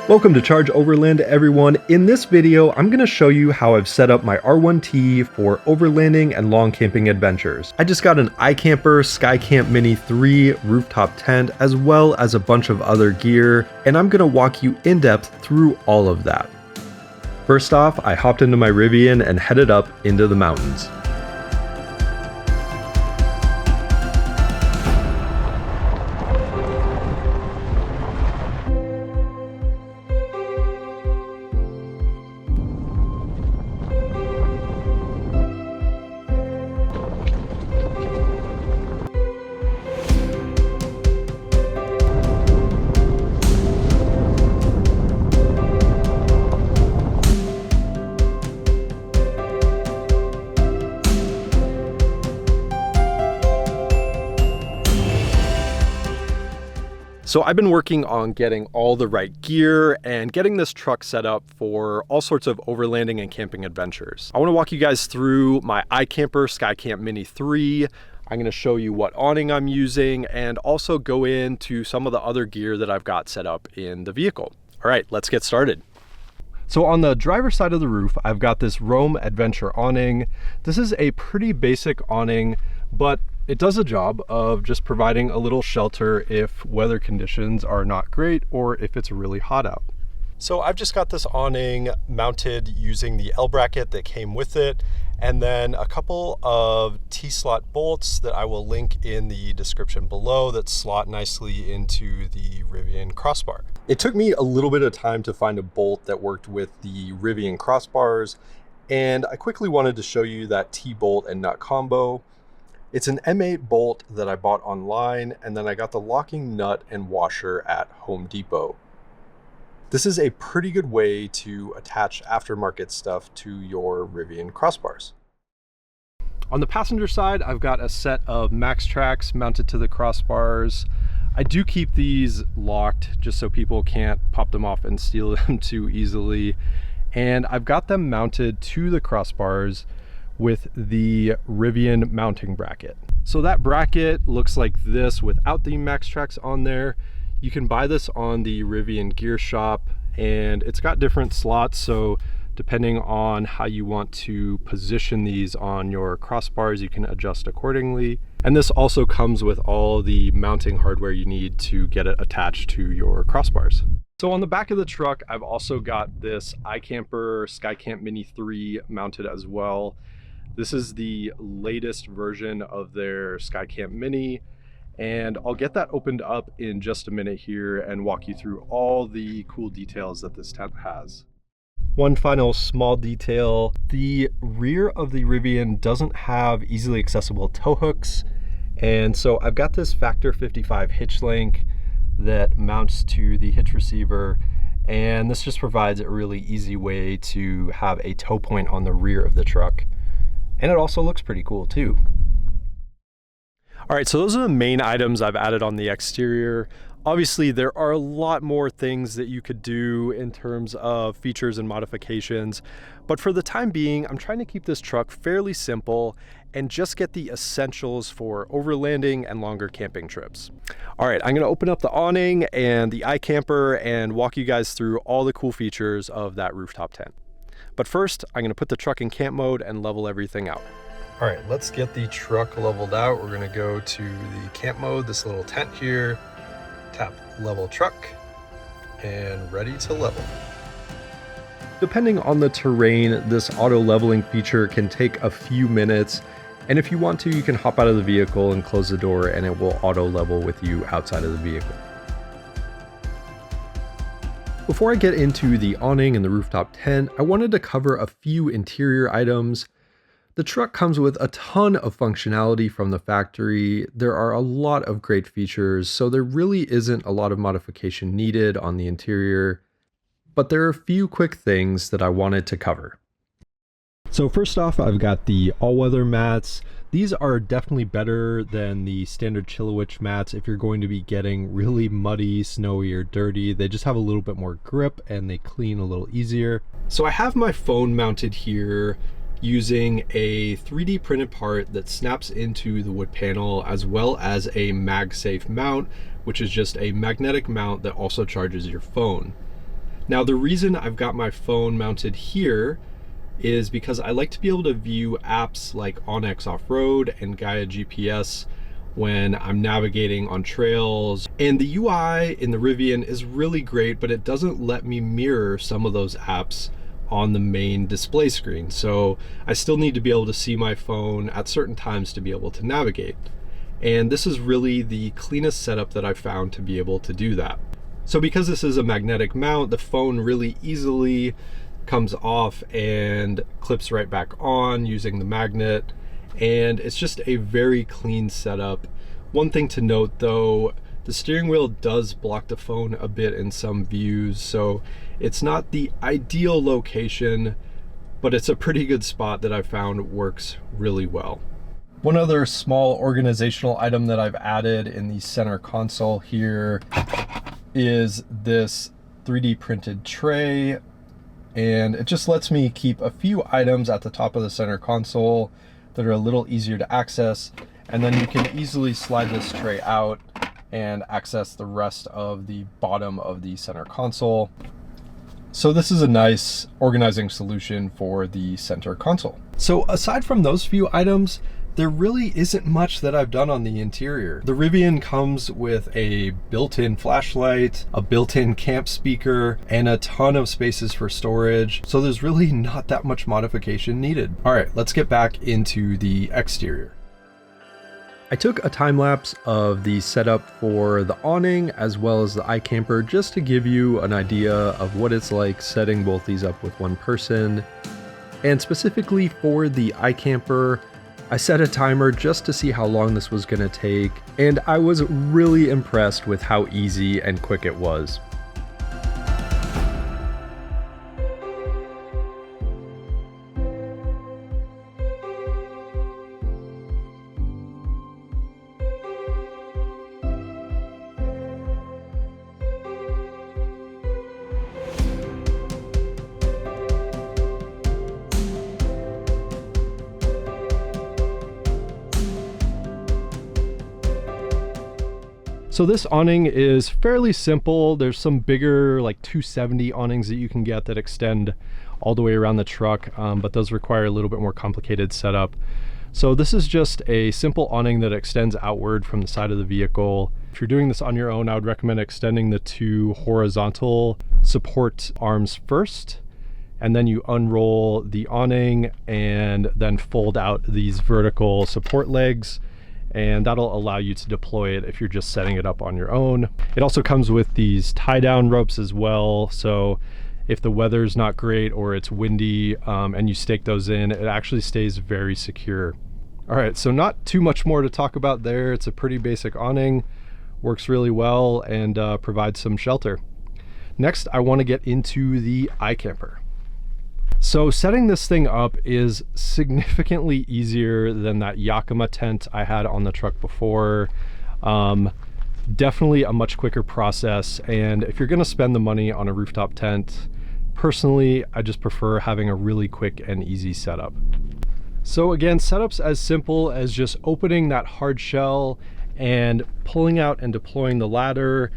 Welcome to Charge Overland, everyone. In this video, I'm going to show you how I've set up my R1T for overlanding and long camping adventures. I just got an iKamper Skycamp Mini 3 rooftop tent, as well as a bunch of other gear, and I'm going to walk you in depth through all of that. First off, I hopped into my Rivian and headed up into the mountains. So I've been working on getting all the right gear and getting this truck set up for all sorts of overlanding and camping adventures. I want to walk you guys through my iKamper Skycamp Mini 3. I'm going to show you what awning I'm using and also go into some of the other gear that I've got set up in the vehicle. All right, let's get started. So on the driver's side of the roof, I've got this Roam Adventure awning. This is a pretty basic awning, but it does a job of just providing a little shelter if weather conditions are not great or if it's really hot out. So I've just got this awning mounted using the L bracket that came with it, and then a couple of T-slot bolts that I will link in the description below that slot nicely into the Rivian crossbar. It took me a little bit of time to find a bolt that worked with the Rivian crossbars, and I quickly wanted to show you that T-bolt and nut combo. It's an M8 bolt that I bought online, and then I got the locking nut and washer at Home Depot. This is a pretty good way to attach aftermarket stuff to your Rivian crossbars. On the passenger side, I've got a set of Maxtrax mounted to the crossbars. I do keep these locked just so people can't pop them off and steal them too easily. And I've got them mounted to the crossbars with the Rivian mounting bracket. So that bracket looks like this without the Maxtrax on there. You can buy this on the Rivian gear shop, and it's got different slots, so depending on how you want to position these on your crossbars, you can adjust accordingly. And this also comes with all the mounting hardware you need to get it attached to your crossbars. So on the back of the truck, I've also got this iKamper Skycamp Mini 3 mounted as well. This is the latest version of their SkyCamp Mini, and I'll get that opened up in just a minute here and walk you through all the cool details that this tent has. One final small detail, the rear of the Rivian doesn't have easily accessible tow hooks, and so I've got this Factor 55 Hitchlink that mounts to the hitch receiver, and this just provides a really easy way to have a tow point on the rear of the truck. And it also looks pretty cool too. All right, so those are the main items I've added on the exterior. Obviously, there are a lot more things that you could do in terms of features and modifications, but for the time being, I'm trying to keep this truck fairly simple and just get the essentials for overlanding and longer camping trips. All right, I'm gonna open up the awning and the iKamper and walk you guys through all the cool features of that rooftop tent. But first, I'm gonna put the truck in camp mode and level everything out. All right, let's get the truck leveled out. We're gonna go to the camp mode, this little tent here, tap level truck, and ready to level. Depending on the terrain, this auto leveling feature can take a few minutes. And if you want to, you can hop out of the vehicle and close the door and it will auto level with you outside of the vehicle. Before I get into the awning and the rooftop tent, I wanted to cover a few interior items. The truck comes with a ton of functionality from the factory. There are a lot of great features, so there really isn't a lot of modification needed on the interior, but there are a few quick things that I wanted to cover. So first off, I've got the all-weather mats. These are definitely better than the standard Chilliwich mats if you're going to be getting really muddy, snowy, or dirty. They just have a little bit more grip and they clean a little easier. So I have my phone mounted here using a 3D printed part that snaps into the wood panel, as well as a MagSafe mount, which is just a magnetic mount that also charges your phone. Now, the reason I've got my phone mounted here is because I like to be able to view apps like onX Off-Road and Gaia GPS when I'm navigating on trails. And the UI in the Rivian is really great, but it doesn't let me mirror some of those apps on the main display screen. So I still need to be able to see my phone at certain times to be able to navigate. And this is really the cleanest setup that I've found to be able to do that. So because this is a magnetic mount, the phone really easily comes off and clips right back on using the magnet. And it's just a very clean setup. One thing to note though, the steering wheel does block the phone a bit in some views, so it's not the ideal location, but it's a pretty good spot that I found works really well. One other small organizational item that I've added in the center console here is this 3D printed tray, and it just lets me keep a few items at the top of the center console that are a little easier to access, and then you can easily slide this tray out and access the rest of the bottom of the center console. So this is a nice organizing solution for the center console. So aside from those few items, there really isn't much that I've done on the interior. The Rivian comes with a built-in flashlight, a built-in camp speaker, and a ton of spaces for storage. So there's really not that much modification needed. All right, let's get back into the exterior. I took a time lapse of the setup for the awning as well as the iKamper just to give you an idea of what it's like setting both these up with one person. And specifically for the iKamper, I set a timer just to see how long this was going to take, and I was really impressed with how easy and quick it was. So this awning is fairly simple. There's some bigger like 270 awnings that you can get that extend all the way around the truck, but those require a little bit more complicated setup. So this is just a simple awning that extends outward from the side of the vehicle. If you're doing this on your own, I would recommend extending the two horizontal support arms first, and then you unroll the awning and then fold out these vertical support legs, and that'll allow you to deploy it if you're just setting it up on your own. It also comes with these tie-down ropes as well, so if the weather's not great or it's windy and you stake those in, it actually stays very secure. All right, so not too much more to talk about there. It's a pretty basic awning, works really well, and provides some shelter. Next, I want to get into the iKamper. So setting this thing up is significantly easier than that Yakima tent I had on the truck before. Definitely a much quicker process, and if you're going to spend the money on a rooftop tent, personally I just prefer having a really quick and easy setup. So again, setups as simple as just opening that hard shell and pulling out and deploying the ladder,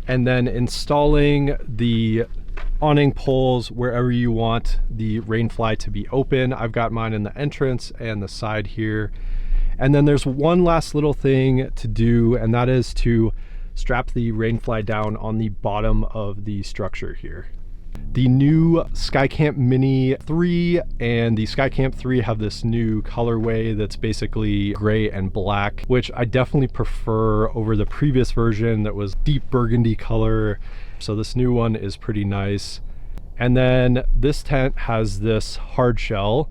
and then installing the awning poles wherever you want the rainfly to be open. I've got mine in the entrance and the side here. And then there's one last little thing to do, and that is to strap the rainfly down on the bottom of the structure here. The new SkyCamp Mini 3 and the SkyCamp 3 have this new colorway that's basically gray and black, which I definitely prefer over the previous version that was deep burgundy color. So this new one is pretty nice. And then this tent has this hard shell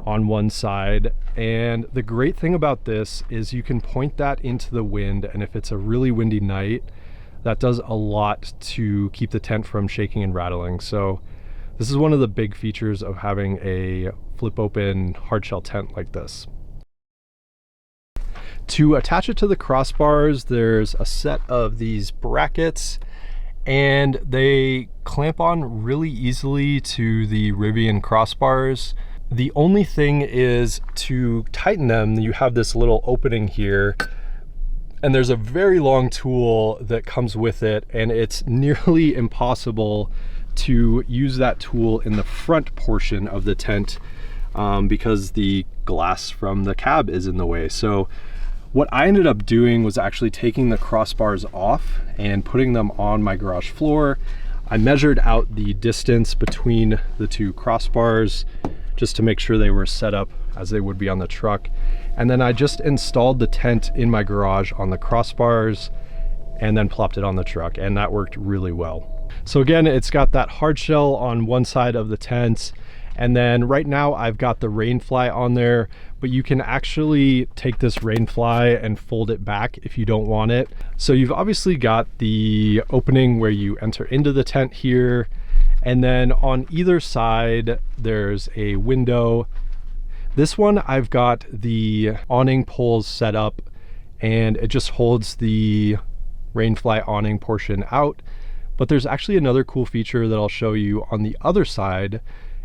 on one side, and the great thing about this is you can point that into the wind, and if it's a really windy night, that does a lot to keep the tent from shaking and rattling. So this is one of the big features of having a flip open hard shell tent like this. To attach it to the crossbars, there's a set of these brackets, and they clamp on really easily to the Rivian crossbars. The only thing is to tighten them, you have this little opening here, and there's a very long tool that comes with it, and it's nearly impossible to use that tool in the front portion of the tent because the glass from the cab is in the way. So what I ended up doing was actually taking the crossbars off and putting them on my garage floor. I measured out the distance between the two crossbars just to make sure they were set up as they would be on the truck. And then I just installed the tent in my garage on the crossbars and then plopped it on the truck, and that worked really well. So again, it's got that hard shell on one side of the tent, and then right now I've got the rainfly on there, but you can actually take this rainfly and fold it back if you don't want it. So you've obviously got the opening where you enter into the tent here, and then on either side there's a window. This one I've got the awning poles set up, and it just holds the rainfly awning portion out. But there's actually another cool feature that I'll show you on the other side.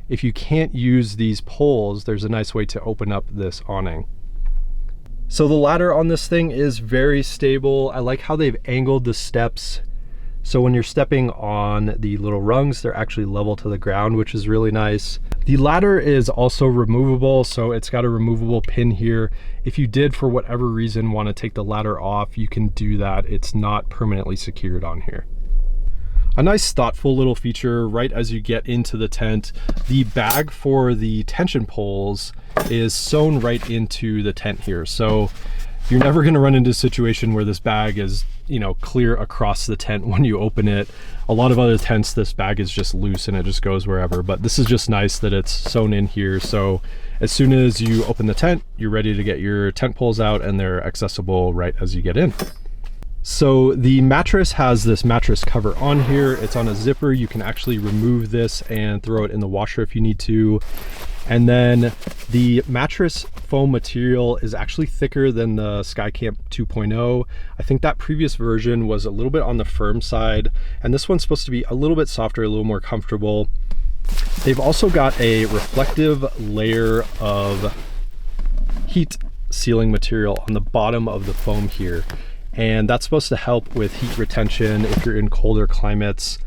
If you can't use these poles, there's a nice way to open up this awning. So the ladder on this thing is very stable. I like how they've angled the steps. So when you're stepping on the little rungs, they're actually level to the ground, which is really nice. The ladder is also removable, so it's got a removable pin here. If you did, for whatever reason, want to take the ladder off, you can do that. It's not permanently secured on here. A nice thoughtful little feature right as you get into the tent, the bag for the tension poles is sewn right into the tent here. So you're never going to run into a situation where this bag is, you know, clear across the tent when you open it. A lot of other tents, this bag is just loose and it just goes wherever, but this is just nice that it's sewn in here. So as soon as you open the tent, you're ready to get your tent poles out, and they're accessible right as you get in. So the mattress has this mattress cover on here. It's on a zipper. You can actually remove this and throw it in the washer if you need to. And then the mattress foam material is actually thicker than the SkyCamp 2.0. I think that previous version was a little bit on the firm side, and this one's supposed to be a little bit softer, a little more comfortable. They've also got a reflective layer of heat sealing material on the bottom of the foam here, and that's supposed to help with heat retention if you're in colder climates,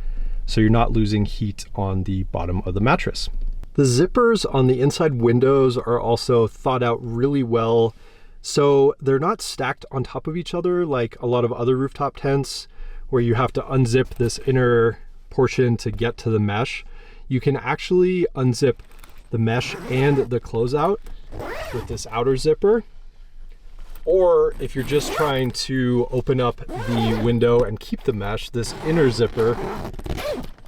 so you're not losing heat on the bottom of the mattress. The zippers on the inside windows are also thought out really well. So they're not stacked on top of each other like a lot of other rooftop tents where you have to unzip this inner portion to get to the mesh. You can actually unzip the mesh and the closeout with this outer zipper. Or if you're just trying to open up the window and keep the mesh, this inner zipper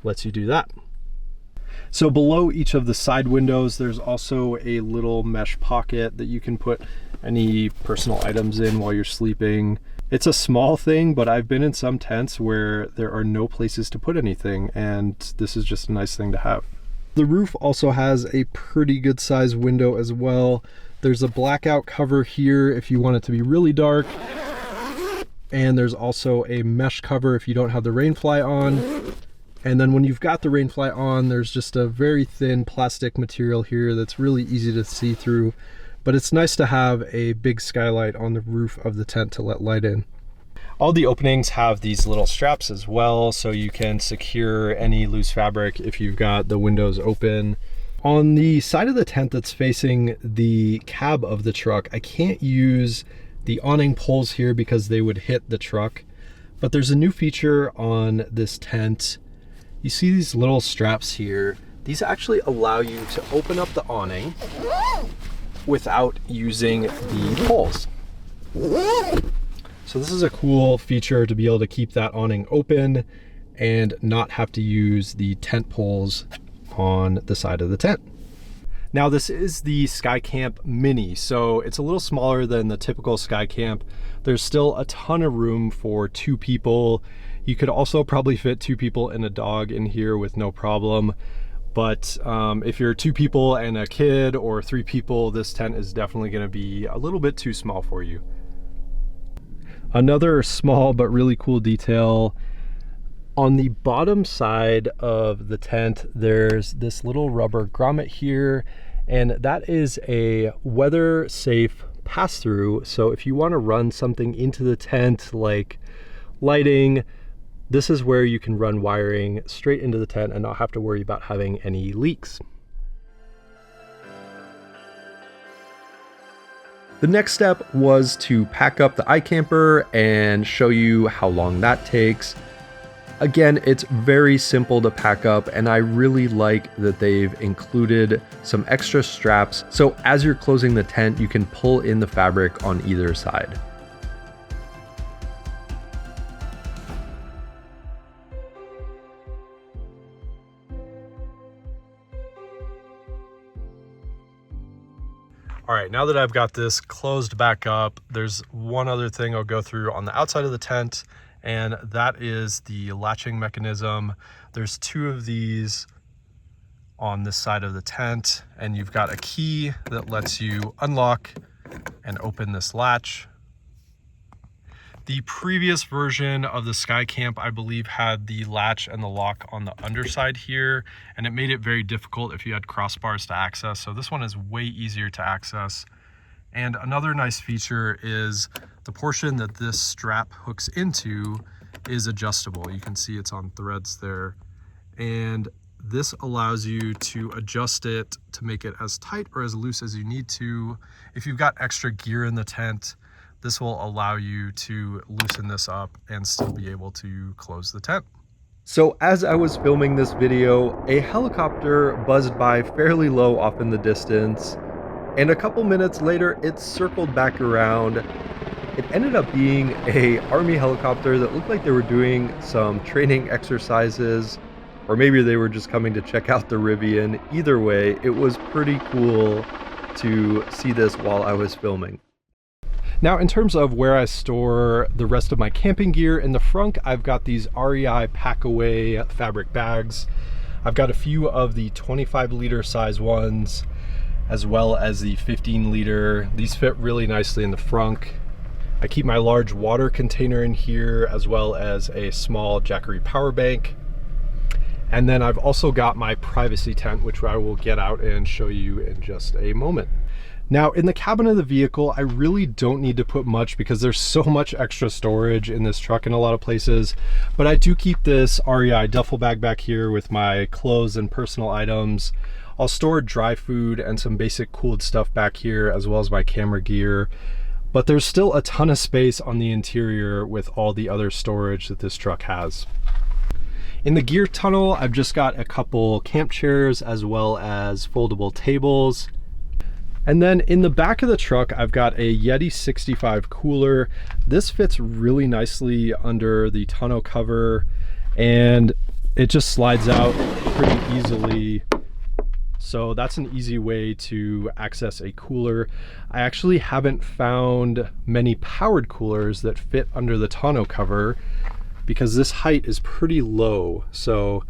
lets you do that. So below each of the side windows, there's also a little mesh pocket that you can put any personal items in while you're sleeping. It's a small thing, but I've been in some tents where there are no places to put anything, and this is just a nice thing to have. The roof also has a pretty good sized window as well. There's a blackout cover here if you want it to be really dark. And there's also a mesh cover if you don't have the rainfly on. And then when you've got the rainfly on, there's just a very thin plastic material here that's really easy to see through. But it's nice to have a big skylight on the roof of the tent to let light in. All the openings have these little straps as well, so you can secure any loose fabric if you've got the windows open. On the side of the tent that's facing the cab of the truck, I can't use the awning poles here because they would hit the truck. But there's a new feature on this tent. You see these little straps here. These actually allow you to open up the awning without using the poles. So this is a cool feature to be able to keep that awning open and not have to use the tent poles on the side of the tent. Now this is the SkyCamp Mini, so it's a little smaller than the typical SkyCamp. There's still a ton of room for 2 people. You could also probably fit 2 people and a dog in here with no problem. But if you're 2 people and a kid, or 3 people, this tent is definitely going to be a little bit too small for you. Another small but really cool detail, on the bottom side of the tent, there's this little rubber grommet here, and that is a weather safe pass-through. So if you want to run something into the tent like lighting, This is where you can run wiring straight into the tent and not have to worry about having any leaks. The next step was to pack up the iKamper and show you how long that takes. Again, it's very simple to pack up, and I really like that they've included some extra straps, so as you're closing the tent, you can pull in the fabric on either side. All right, now that I've got this closed back up, there's one other thing I'll go through on the outside of the tent, and that is the latching mechanism. There's two of these on this side of the tent, and you've got a key that lets you unlock and open this latch. The previous version of the SkyCamp, I believe, had the latch and the lock on the underside here, and it made it very difficult if you had crossbars to access. So this one is way easier to access. And another nice feature is the portion that this strap hooks into is adjustable. You can see it's on threads there. And this allows you to adjust it to make it as tight or as loose as you need to. If you've got extra gear in the tent, this will allow you to loosen this up and still be able to close the tent. So as I was filming this video, a helicopter buzzed by fairly low off in the distance, and a couple minutes later it circled back around. It ended up being an Army helicopter that looked like they were doing some training exercises, or maybe they were just coming to check out the Rivian. Either way, it was pretty cool to see this while I was filming. Now, in terms of where I store the rest of my camping gear, in the front, I've got these REI Packaway fabric bags. I've got a few of the 25-liter size ones, as well as the 15-liter. These fit really nicely in the front. I keep my large water container in here, as well as a small Jackery power bank. And then I've also got my privacy tent, which I will get out and show you in just a moment. Now, in the cabin of the vehicle, I really don't need to put much because there's so much extra storage in this truck in a lot of places, but I do keep this REI Dufflebag back here with my clothes and personal items. I'll store dry food and some basic cooled stuff back here, as well as my camera gear, but there's still a ton of space on the interior with all the other storage that this truck has. In the gear tunnel, I've just got a couple camp chairs as well as foldable tables. And then in the back of the truck, I've got a Yeti 65 cooler. This fits really nicely under the tonneau cover, and it just slides out pretty easily. So that's an easy way to access a cooler. I actually haven't found many powered coolers that fit under the tonneau cover because this height is pretty low. So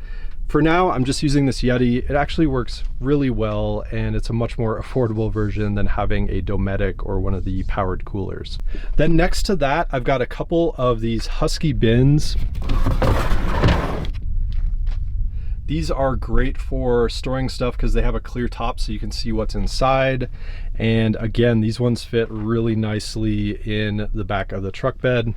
for now, I'm just using this Yeti. It actually works really well, and it's a much more affordable version than having a Dometic or one of the powered coolers. Then next to that, I've got a couple of these Husky bins. These are great for storing stuff because they have a clear top so you can see what's inside. And again, these ones fit really nicely in the back of the truck bed.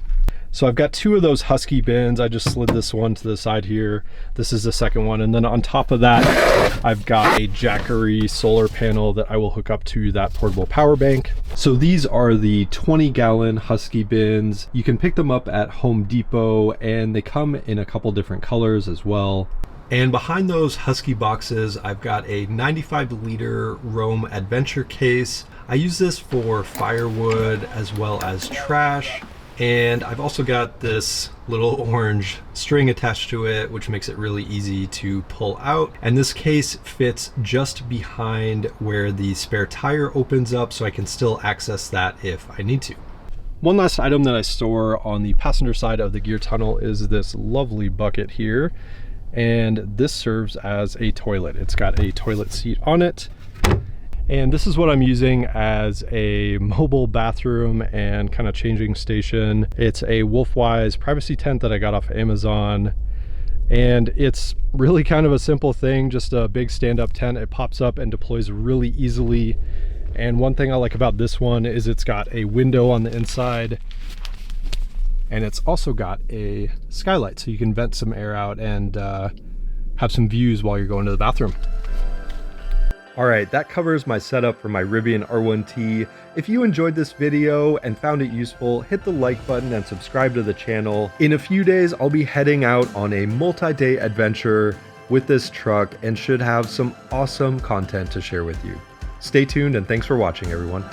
So I've got two of those Husky bins. I just slid this one to the side here. This is the second one. And then on top of that, I've got a Jackery solar panel that I will hook up to that portable power bank. So these are the 20-gallon Husky bins. You can pick them up at Home Depot, and they come in a couple different colors as well. And behind those Husky boxes, I've got a 95-liter Roam Adventure case. I use this for firewood as well as trash. And I've also got this little orange string attached to it, which makes it really easy to pull out. And this case fits just behind where the spare tire opens up, so I can still access that if I need to. One last item that I store on the passenger side of the gear tunnel is this lovely bucket here. And this serves as a toilet. It's got a toilet seat on it. And this is what I'm using as a mobile bathroom and kind of changing station. It's a Wolfwise privacy tent that I got off Amazon. And it's really kind of a simple thing, just a big stand-up tent. It pops up and deploys really easily. And one thing I like about this one is it's got a window on the inside. And it's also got a skylight, so you can vent some air out and have some views while you're going to the bathroom. All right, that covers my setup for my Rivian R1T. If you enjoyed this video and found it useful, hit the like button and subscribe to the channel. In a few days, I'll be heading out on a multi-day adventure with this truck and should have some awesome content to share with you. Stay tuned and thanks for watching, everyone.